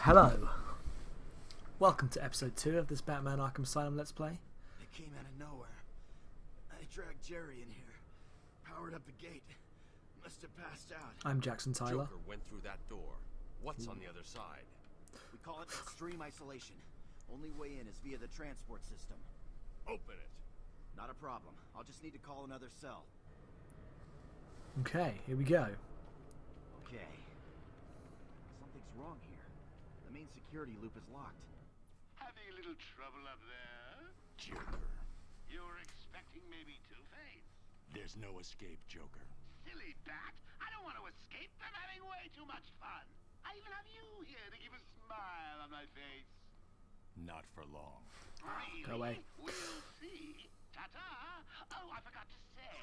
Hello. Welcome to episode 2 of this Batman Arkham Asylum Let's Play. It came out of nowhere. I dragged Jerry in here. Powered up the gate. Must have passed out. I'm Jackson Tyler. Joker went through that door. What's on the other side? We call it extreme isolation. Only way in is via the transport system. Open it. Not a problem. I'll just need to call another cell. Okay, here we go. Okay. Something's wrong here. The main security loop is locked. Having a little trouble up there? Joker. You were expecting maybe Two-Face? There's no escape, Joker. Silly bat! I don't want to escape. I'm having way too much fun. I even have you here to keep a smile on my face. Not for long. Really? Go away. We'll see. Ta-ta! Oh, I forgot to say.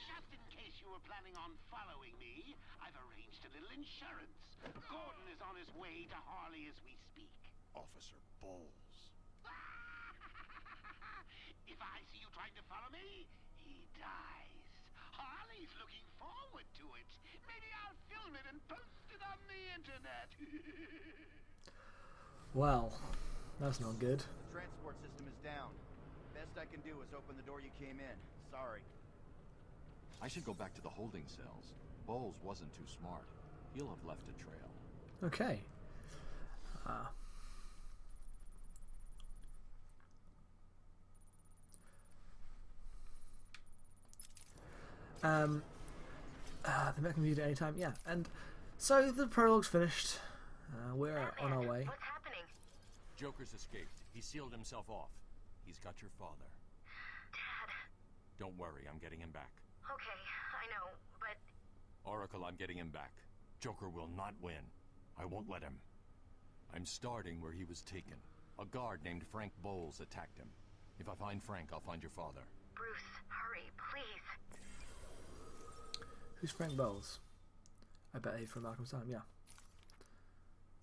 Just in case you were planning on following me, I've arranged a little insurance. Gordon is on his way to Harley as we speak. Officer Bowles. If I see you trying to follow me, he dies. Harley's looking forward to it. Maybe I'll film it and post it on the internet. Well, that's not good. The transport system is down. Best I can do is open the door you came in. Sorry. I should go back to the holding cells. Bowles wasn't too smart. He'll have left a trail. Okay. The mech can be used at any time, yeah. And so the prologue's finished. We're on our way. What's happening? Joker's escaped. He sealed himself off. He's got your father. Dad. Don't worry, I'm getting him back. Okay, I know, but... Oracle, I'm getting him back. Joker will not win. I won't let him. I'm starting where he was taken. A guard named Frank Bowles attacked him. If I find Frank, I'll find your father. Bruce, hurry, please. Who's Frank Bowles? I bet he's from Arkham Asylum, yeah.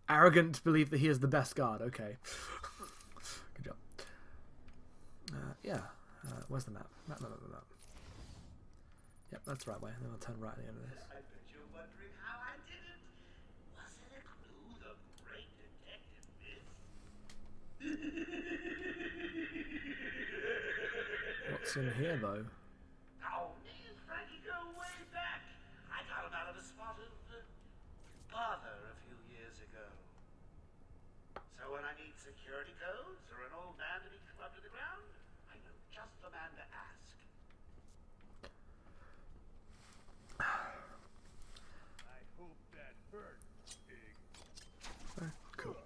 Arrogant to believe that he is the best guard, okay. Good job. Yeah, where's the map? Map. Yep, that's the right way. Then I'll turn right at the end of this. I bet you're wondering how I did it. Was it a clue the great detective missed? What's in here, though? Oh, me and Frankie go way back. I got him out of a spot of bother a few years ago. So when I need security codes or an old man to be clubbed to the ground, I know just the man to ask. I hope that hurt, Pig. Cool.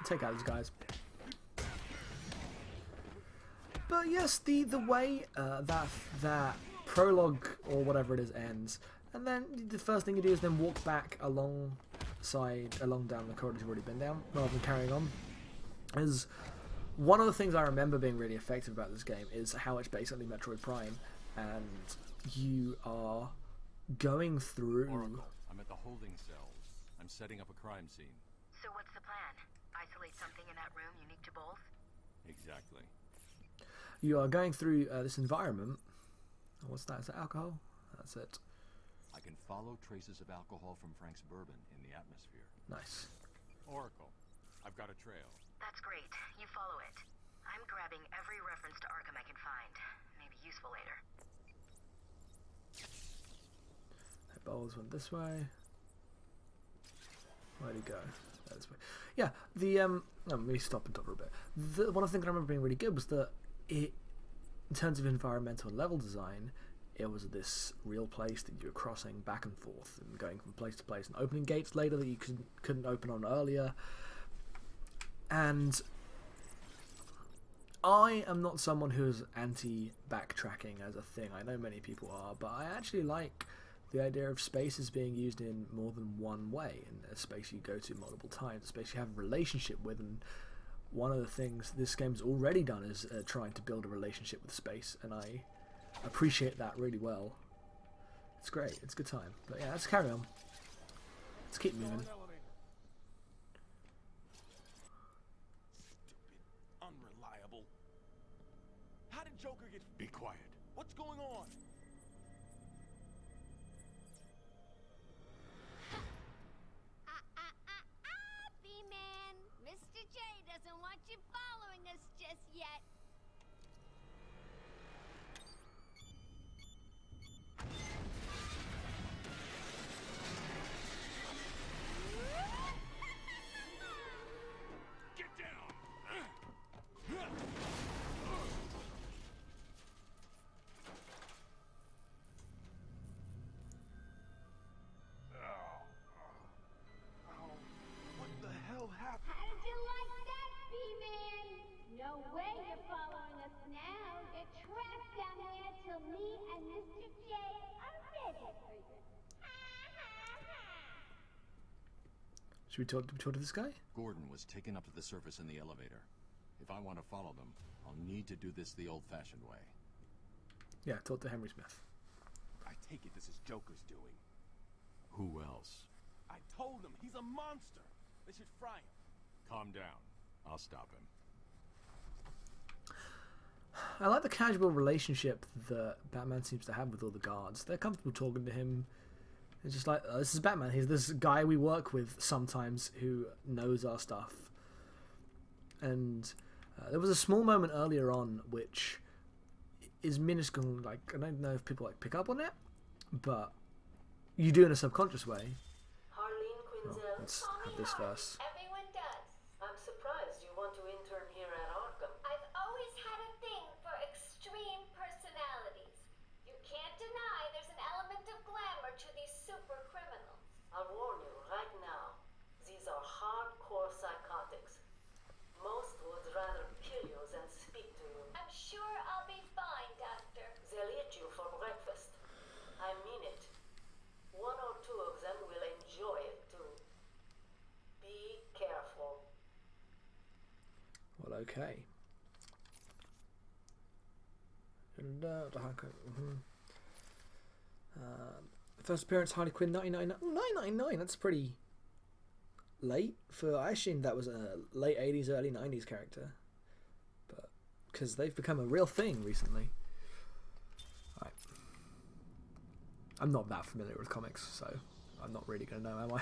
Take out these guys. But yes, the way that prologue or whatever it is ends, and then the first thing you do is then walk back along down the corridor you've already been down, rather than carrying on. Is one of the things I remember being really effective about this game is how it's basically Metroid Prime, and you are going through. Oracle, I'm at the holding cells. I'm setting up a crime scene. So what's the plan? Isolate something in that room unique to Bowles? Exactly. You are going through this environment. What's that? Is that alcohol? That's it. I can follow traces of alcohol from Frank's bourbon in the atmosphere. Nice. Oracle, I've got a trail. That's great. You follow it. I'm grabbing every reference to Arkham I can find. Maybe useful later. That Bowles went this way. Where'd he go? This way. Yeah, let me stop and talk for a bit. One of the things I remember being really good was that in terms of environmental level design, it was this real place that you were crossing back and forth and going from place to place and opening gates later that you couldn't open on earlier. And I am not someone who is anti-backtracking as a thing. I know many people are, but I actually like the idea of spaces being used in more than one way, in a space you go to multiple times, a space you have a relationship with. And one of the things this game's already done is trying to build a relationship with space, and I appreciate that really well. It's great. It's a good time. But yeah, let's carry on. Let's keep moving. Unreliable. How did Joker get... Be quiet. What's going on? Mr. J are ready for you. Should we talk to this guy? Gordon was taken up to the surface in the elevator. If I want to follow them, I'll need to do this the old-fashioned way. Yeah, talk to Henry Smith. I take it this is Joker's doing. Who else? I told them he's a monster. They should fry him. Calm down. I'll stop him. I like the casual relationship that Batman seems to have with all the guards. They're comfortable talking to him. It's just like, oh, this is Batman. He's this guy we work with sometimes who knows our stuff. And there was a small moment earlier on which is minuscule. Like, I don't know if people like pick up on it, but you do in a subconscious way. Harleen Quinzel. Let's have this verse. Everyone does. I'm surprised you want to intern here at Arkham. I've always had a thing for extreme personalities. You can't deny there's an element of glamour to these super criminals. I'll warn you right now, these are hardcore psychotics. Most would rather kill you than speak to you. I'm sure I'll be fine, Doctor. They'll eat you for breakfast. I mean it. One or two of them will enjoy it too. Be careful. Well, okay. First appearance, Harley Quinn, 1999. 1999, that's pretty late for. I assumed that was a late 80s, early 90s character, but because they've become a real thing recently. Right. I'm not that familiar with comics, so I'm not really going to know, am I?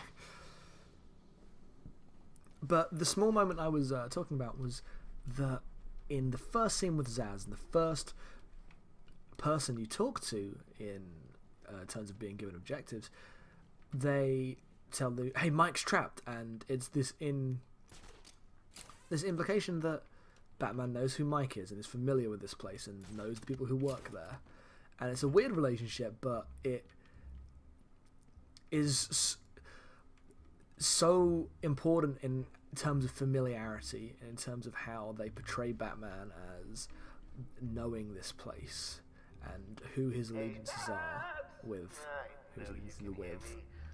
But the small moment I was talking about was that in the first scene with Zaz, and the first person you talk to in terms of being given objectives, they tell the hey, Mike's trapped, and it's this implication that Batman knows who Mike is and is familiar with this place and knows the people who work there, and it's a weird relationship, but it is so important in terms of familiarity, in terms of how they portray Batman as knowing this place and who his allegiances are with. Who his allegiances are with.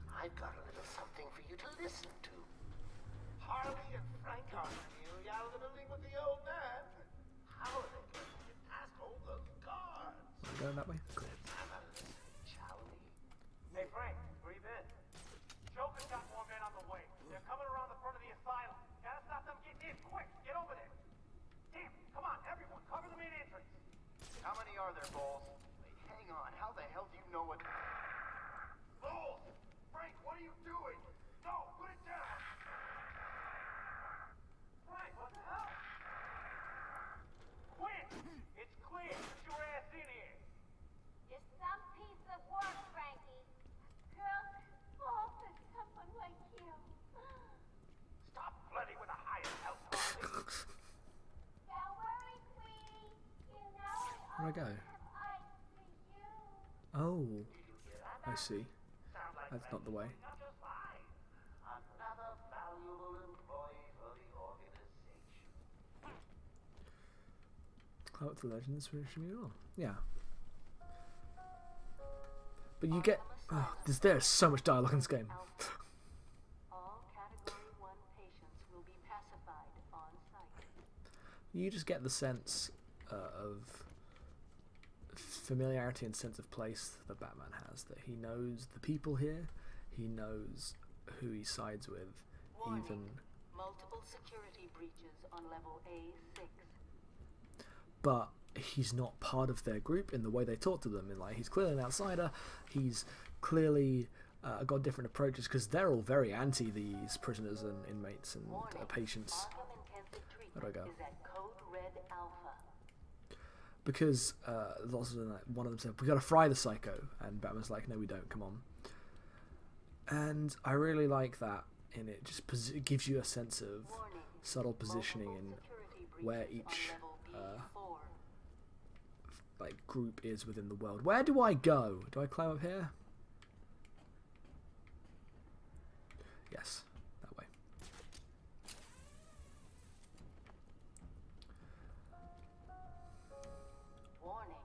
I've got a little something for you to listen to. Harley and Frank are gallivanting with the old man. How are they going to get past all those guards? Am I going that way? Cool. Shall we? Hey, Frank, breathe in. Joker's got more men on the way. They're coming around the front of the asylum. Gotta stop them getting in. Quick, get over there. Damn, come on, everyone, cover the main entrance. How many are there, Bowles? Wait, hang on, how the hell do you know what... Bowles! Frank, what are you doing? No, put it down! Frank, what the hell? Quinn, it's clear. Get your ass in here. You're some piece of work, Frankie. Girls fall for someone like you. Stop flirting with a higher help, Harley. Don't worry, Queenie. You know Where'd I go? eyes for you. Oh, I see. That's not the way. Another valuable employee for the organization. Climb up to the legends for Shimmy. Yeah. But you get. Oh, there's so much dialogue in this game. All Category 1 patients will be pacified on site. You just get the sense of familiarity and sense of place that Batman has. That he knows the people here, he knows who he sides with, Warning. even. Multiple security breaches on level A6. But he's not part of their group in the way they talk to them. In like, he's clearly an outsider. He's clearly got different approaches because they're all very anti these prisoners and inmates and patients. Arkham Intensive Where do I Treatment go? is at Code Red Alpha. Because lots of them, one of them said, "We gotta fry the psycho," and Batman's like, "No, we don't. Come on." And I really like that, and it just it gives you a sense of Warning. subtle positioning Multiple in security where breaches each on level B4. like group is within the world. Where do I go? Do I climb up here? Yes, that way. Warning.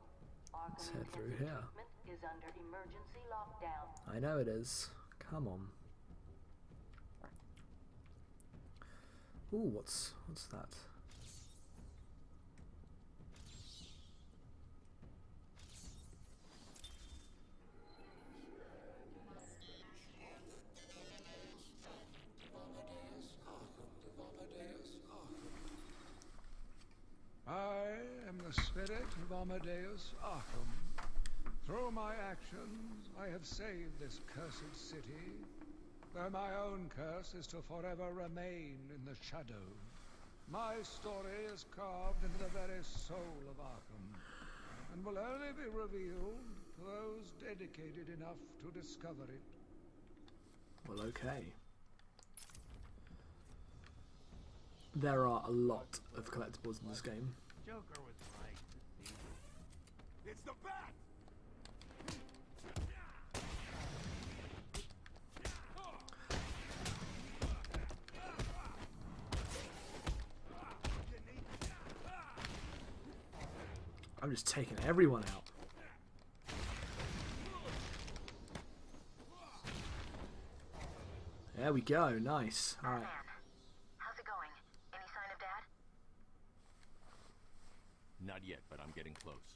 Arkham head through here. Is under emergency lockdown. I know it is. Come on. Ooh, what's that? I am the spirit of Amadeus Arkham. Through my actions, I have saved this cursed city, though my own curse is to forever remain in the shadows. My story is carved into the very soul of Arkham, and will only be revealed to those dedicated enough to discover it. Well, okay. There are a lot of collectibles in this game. Joker was right. It's the bat! I'm just taking everyone out. There we go. Nice. All right. How's it going? Any sign of Dad? Not yet, but I'm getting close.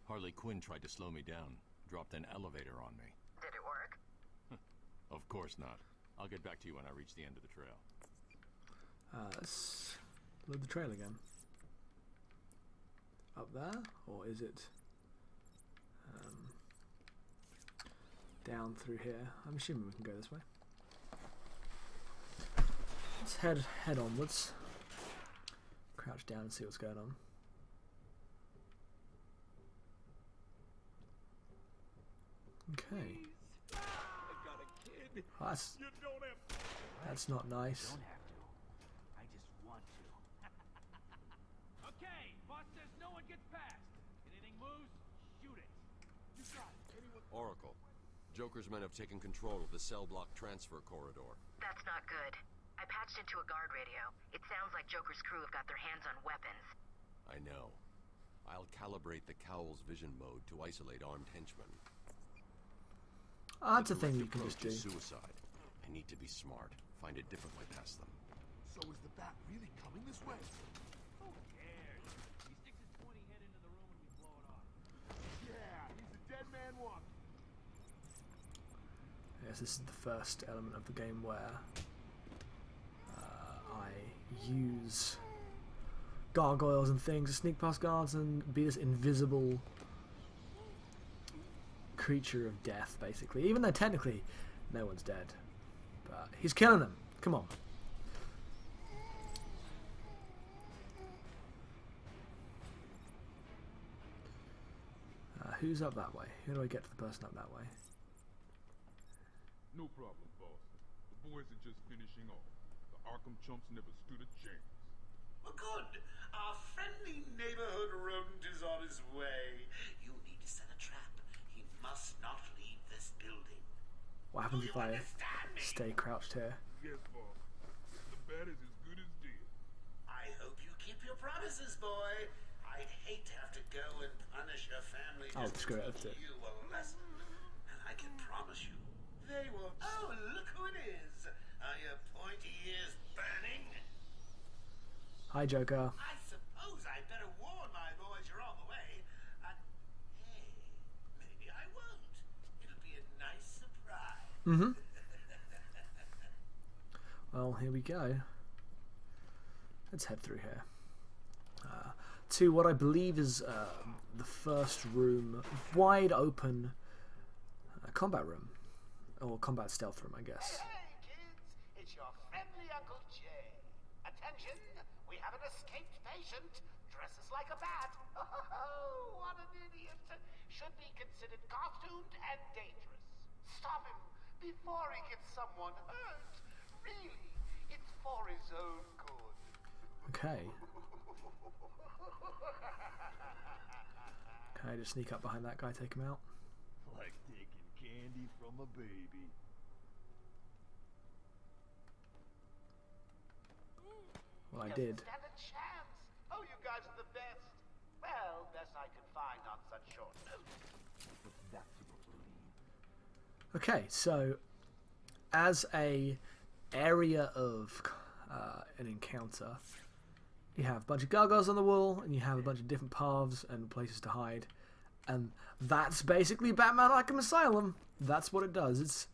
Harley Quinn tried to slow me down. Dropped an elevator on me. Did it work? Of course not. I'll get back to you when I reach the end of the trail. Let's load the trail again. Up there? Or is it down through here? I'm assuming we can go this way. Let's head onwards. Crouch down and see what's going on. Okay. Oh, that's not nice. I just want to. Okay, boss says no one gets past. Anything moves, shoot it. You got it. Oracle, Joker's men have taken control of the cell block transfer corridor. That's not good. I patched into a guard radio. It sounds like Joker's crew have got their hands on weapons. I know. I'll calibrate the Cowl's vision mode to isolate armed henchmen. That's a thing you can just do. Suicide. I need to be smart. Find a different way past them. So is the bat really coming this way? Who cares? He sticks his pointy head into the room and we blow it off. Yeah, he's a dead man walking. I guess this is the first element of the game where I use gargoyles and things to sneak past guards and be this invisible creature of death, basically. Even though technically no one's dead. But he's killing them. Come on. Who's up that way? Who do I get to the person up that way? No problem, boss. The boys are just finishing off. The Arkham chumps never stood a chance. Well, good. Our friendly neighborhood rodent is on his way. You need to set a trap. He must not leave this building. What happens if I stay crouched here? Yes, boss. The bat is as good as dead. I hope you keep your promises, boy. I'd hate to have to go and punish your family just screw it, to that's teach it. you a lesson. And I can promise you, they will. Oh, look who it is. Are your pointy ears burning? Hi, Joker. I suppose I'd better warn my boys you're on the way. Hey, maybe I won't. It'll be a nice surprise. Mm-hmm. Well, here we go. Let's head through here. To what I believe is the first room, wide open combat room. Or combat stealth room, I guess. Hey, kids, it's your friendly Uncle Jay. Attention, we have an escaped patient. Dresses like a bat. Oh, what an idiot. Should be considered costumed and dangerous. Stop him before he gets someone hurt. Really, it's for his own good. Okay. Can I just sneak up behind that guy, take him out? Like taking candy from a baby. Well, I did. Stand a chance. Oh, you guys are the best. Well, best I could find on such short notice. What's that supposed to mean? Okay, so as a area of an encounter, you have a bunch of gargoyles on the wall, and you have a bunch of different paths and places to hide, and that's basically Batman Arkham Asylum. That's what it does. It's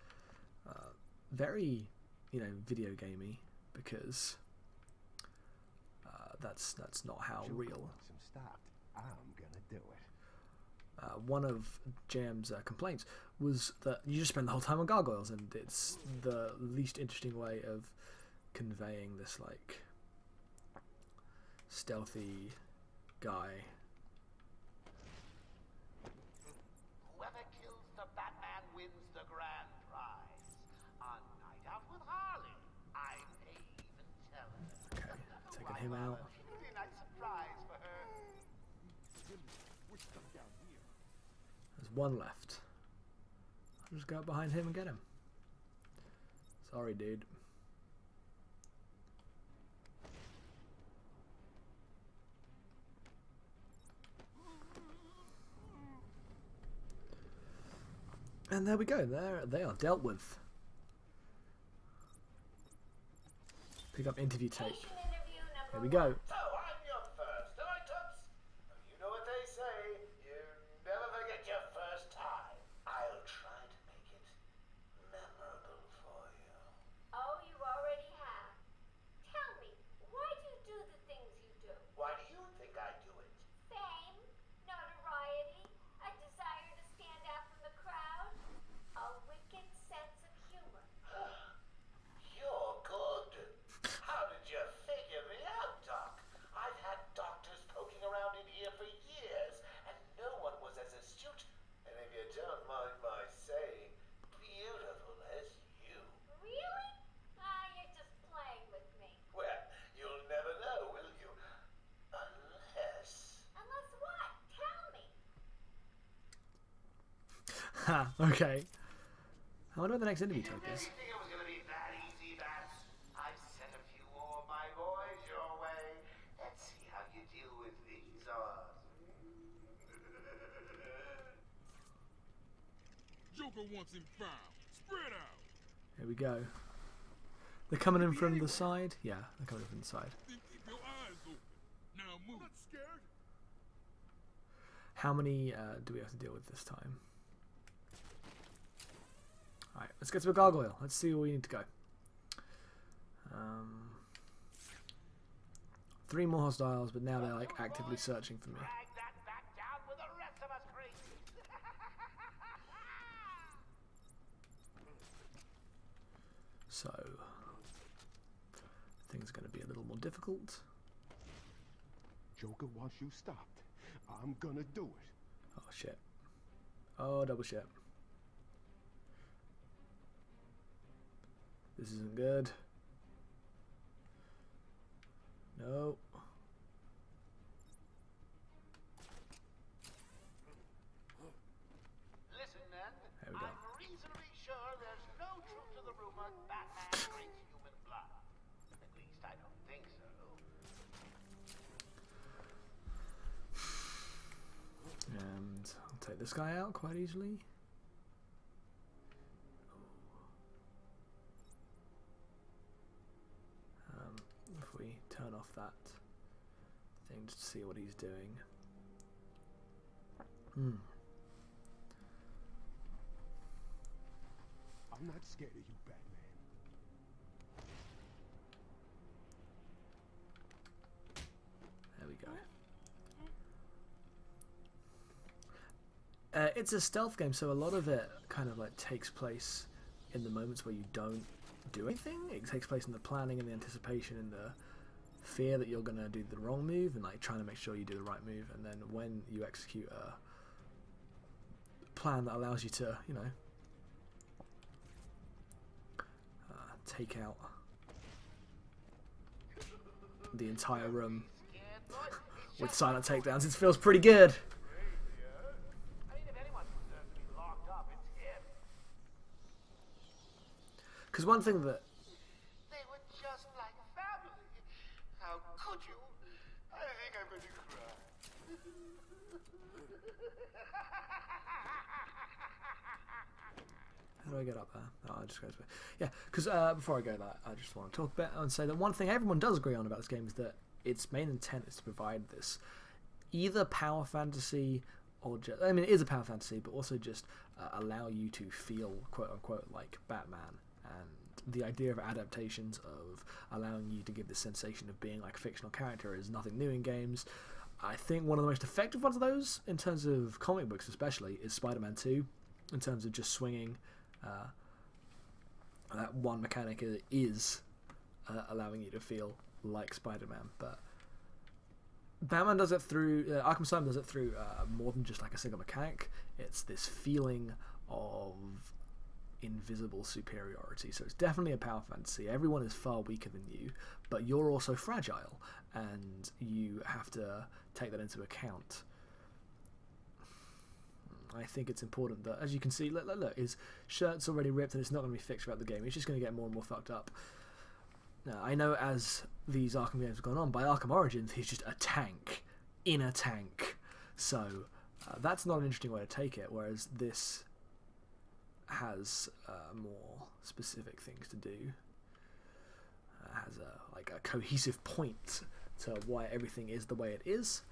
very, video gamey, because that's not how real. Wants him stopped. I'm gonna do it. One of JM's complaints was that you just spend the whole time on gargoyles, and it's the least interesting way of conveying this like stealthy guy. Whoever kills the Batman wins the grand prize. A night out with Harley. I may even tell her. Okay, taking him out. Really nice surprise for her. We're stuck down here. There's one left. I'll just go up behind him and get him. Sorry, dude. And there we go. There they are dealt with. Pick up interview tape. Here we go. So, I'm your first, am I, Tubbs? You know what they say, you never forget your first time. I'll try to make it memorable for you. Oh, you already have. Tell me, why do you do the things you do? Why do you think I do it? Fame, notoriety, a desire to stand out from the crowd, a wicked sense of humor. You're good. How did you figure me out, Doc? I've had doctors poking around in here for years, and no one was as astute, and if you don't mind my saying, beautiful as you. Really? You're just playing with me. Well, you'll never know, will you? Unless... Unless what? Tell me. Ha, okay. I wonder what the next interview tape is. Didn't think it was gonna be that easy, Bats. I've sent a few more of my boys your way. Let's see how you deal with these odds. Joker wants him found. Spread out. Here we go. They're coming in from the side? Yeah, they're coming in from the side. Then keep your eyes open. Now move. I'm not scared. How many do we have to deal with this time? Alright, let's get to a gargoyle. Let's see where we need to go. 3 more hostiles, but now they're like actively searching for me. Drag that back down with the rest of us crazy. So, things are going to be a little more difficult. Joker wants you stopped. I'm gonna do it. Oh shit. Oh, double shit. This isn't good. No. Listen, men. There we go. I'm reasonably sure there's no truth to the rumor Batman drinks human blood. At least I don't think so. And I'll take this guy out quite easily. If we turn off that thing just to see what he's doing. I'm not scared of you, Batman. There we go. It's a stealth game, so a lot of it kind of like takes place in the moments where you don't do anything. It takes place in the planning and the anticipation and the fear that you're going to do the wrong move and like trying to make sure you do the right move, and then when you execute a plan that allows you to, take out the entire room with silent takedowns, it feels pretty good. I mean, if anyone deserves to be locked up, it's him. Because one thing that They were just like family. How could you? I think I'm going to cry. How do I get up there? Oh, I just go this way. Yeah, because before I go that, I just want to talk a bit and say that one thing everyone does agree on about this game is that its main intent is to provide this either power fantasy or just, I mean, it is a power fantasy, but also just allow you to feel, quote unquote, like Batman. And the idea of adaptations, of allowing you to give the sensation of being like a fictional character, is nothing new in games. I think one of the most effective ones of those, in terms of comic books especially, is Spider-Man 2, in terms of just swinging. That one mechanic is allowing you to feel like Spider-Man, but Batman does it through, Arkham Asylum does it through more than just like a single mechanic. It's this feeling of invisible superiority. So it's definitely a power fantasy. Everyone is far weaker than you, but you're also fragile, and you have to take that into account. I think it's important that, as you can see, look, his shirt's already ripped and it's not going to be fixed throughout the game. It's just going to get more and more fucked up. Now, I know as these Arkham games have gone on, by Arkham Origins, he's just a tank in a tank. So that's not an interesting way to take it, whereas this has more specific things to do. Has a cohesive point to why everything is the way it is,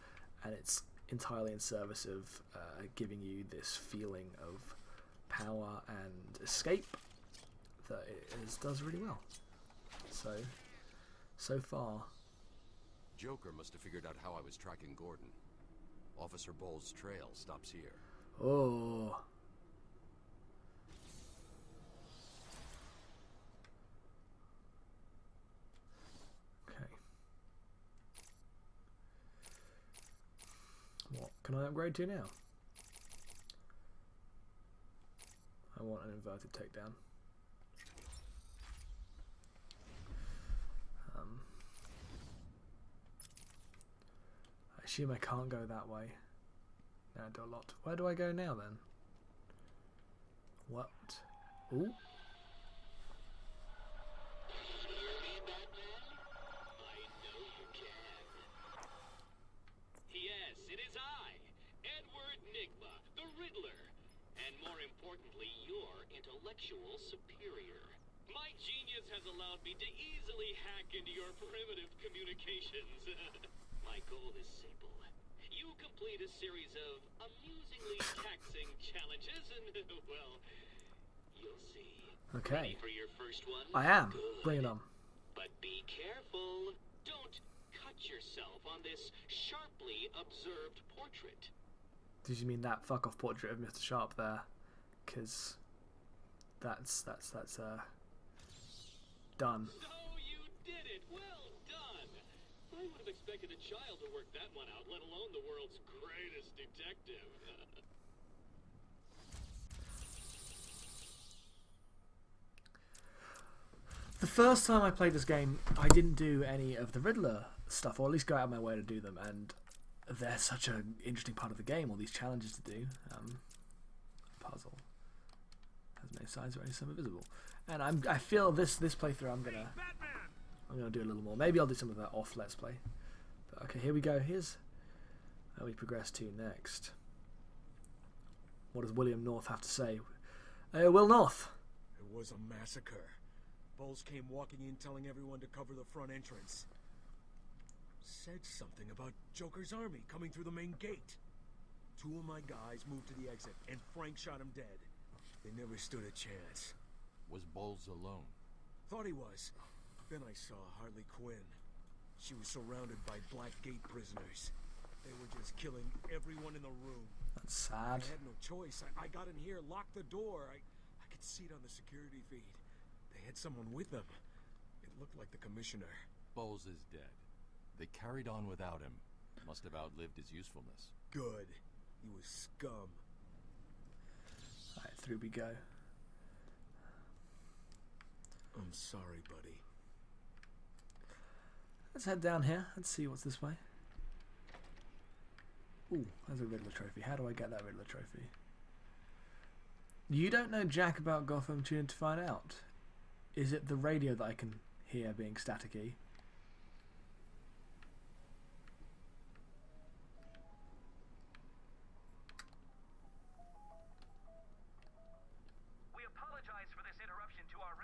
and it's entirely in service of giving you this feeling of power and escape that it does really well. So far. Joker must have figured out how I was tracking Gordon. Officer Bowles' trail stops here. Oh. Okay. What can I upgrade to now? I want an inverted takedown. I assume I can't go that way. No, I do a lot. Where do I go now then? What? Ooh. Yes, it is I, Edward Nigma, the Riddler, and more importantly, your intellectual superior. My genius has allowed me to easily hack into your primitive communications. My goal is simple. You complete a series of amusingly taxing challenges and, well, you'll see. Okay. Ready for your first one? I am. Good. Bring it on. But be careful. Don't cut yourself on this sharply observed portrait. Did you mean that fuck off portrait of Mr. Sharp there? Because that's done. So you did it. Well done. I would have expected a child to work that one out, let alone the world's greatest detective. The first time I played this game, I didn't do any of the Riddler stuff, or at least go out of my way to do them, and they're such an interesting part of the game, all these challenges to do. Puzzle. Has many sides, or only some are visible. And I feel this playthrough I'm gonna do a little more. Maybe I'll do some of that off Let's Play. But okay, here we go. Here's where we progress to next. What does William North have to say? Will North. It was a massacre. Bowles came walking in telling everyone to cover the front entrance. Said something about Joker's army coming through the main gate. 2 of my guys moved to the exit, and Frank shot him dead. They never stood a chance. Was Bowles alone? Thought he was. Then I saw Harley Quinn. She was surrounded by Black Gate prisoners. They were just killing everyone in the room. That's sad. I had no choice. I got in here, locked the door. I could see it on the security feed. They had someone with them. It looked like the commissioner. Bowles is dead. They carried on without him. Must have outlived his usefulness. Good. He was scum. Alright, through we go. I'm sorry, buddy. Let's head down here. Let's see what's this way. Ooh, there's a Riddler trophy. How do I get that Riddler trophy? You don't know jack about Gotham. Tune in to find out. Is it the radio that I can hear being staticky?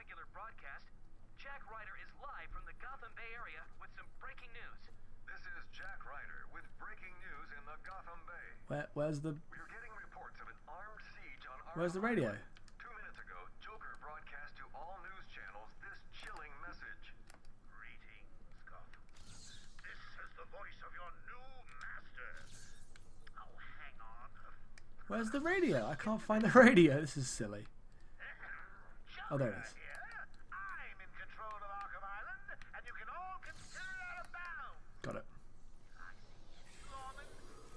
regular broadcast. Jack Ryder is live from the Gotham Bay area with some breaking news. This is Jack Ryder with breaking news in the Gotham Bay. Where's the... We're getting reports of an armed siege on Arkham Where's the radio? Asylum. 2 minutes ago, Joker broadcast to all news channels this chilling message. Greetings, Gotham. This is the voice of your new master. Oh, hang on. Where's the radio? I can't find the radio. This is silly. Oh, there it is. I'm in control of Arkham Island, and you can all consider that a bound. Got it. I see lawmen,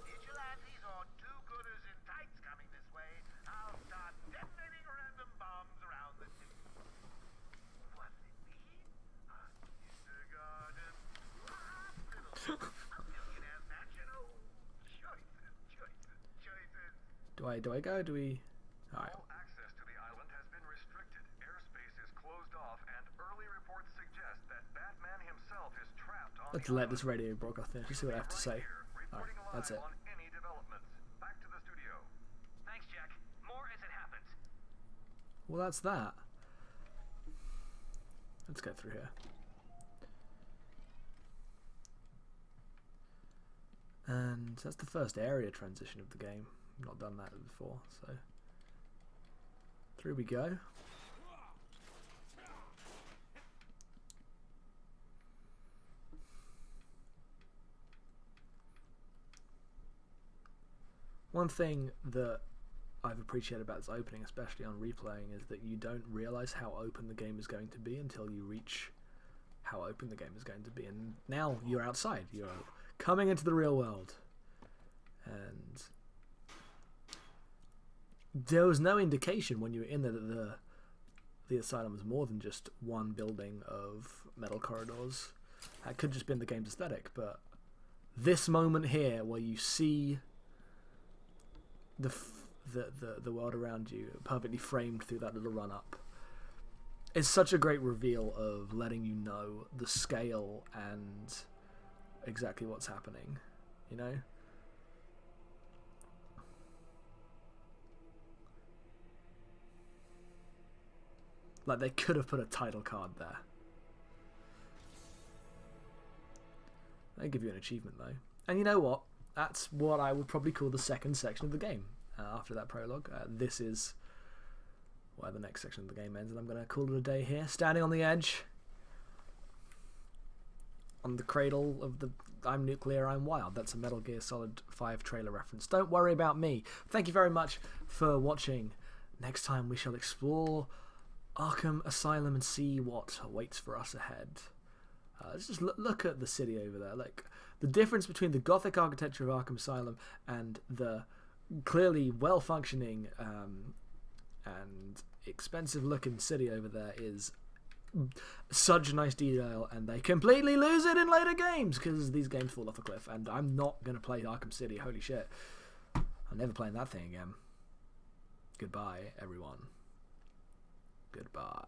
vigilantes, or do-gooders in tights coming this way. I'll start detonating random bombs around the city. What's it mean? A kindergarten, a hospital, a millionaire's mansion. Oh, choices, choices, choices. Do I go? Do we... Alright. All access to the island has been restricted. Airspace is closed off, and early reports suggest that Batman himself is trapped on Let's the let island. this radio broadcast in. Let's see what I have to say. Alright, that's it. On any developments. Back to the studio. Thanks, Jack. More as it happens. Well, that's that. Let's go through here. And that's the first area transition of the game. I've not done that before, so through we go. One thing that I've appreciated about this opening, especially on replaying, is that you don't realise how open the game is going to be until you reach how open the game is going to be. And now you're outside. You're coming into the real world. And there was no indication when you were in there that the asylum was more than just one building of metal corridors. That could just been the game's aesthetic, but this moment here where you see the world around you perfectly framed through that little run up is such a great reveal of letting you know the scale and exactly what's happening, you know? Like, they could have put a title card there. They give you an achievement, though. And you know what? That's what I would probably call the second section of the game. After that prologue. This is where the next section of the game ends, and I'm going to call it a day here. Standing on the edge. On the cradle of the I'm Nuclear, I'm Wild. That's a Metal Gear Solid 5 trailer reference. Don't worry about me. Thank you very much for watching. Next time we shall explore Arkham Asylum and see what awaits for us ahead. Let's just look at the city over there. Like, the difference between the gothic architecture of Arkham Asylum and the clearly well-functioning and expensive-looking city over there is such a nice detail, and they completely lose it in later games because these games fall off a cliff, and I'm not going to play Arkham City. Holy shit. I'm never playing that thing again. Goodbye, everyone. Goodbye.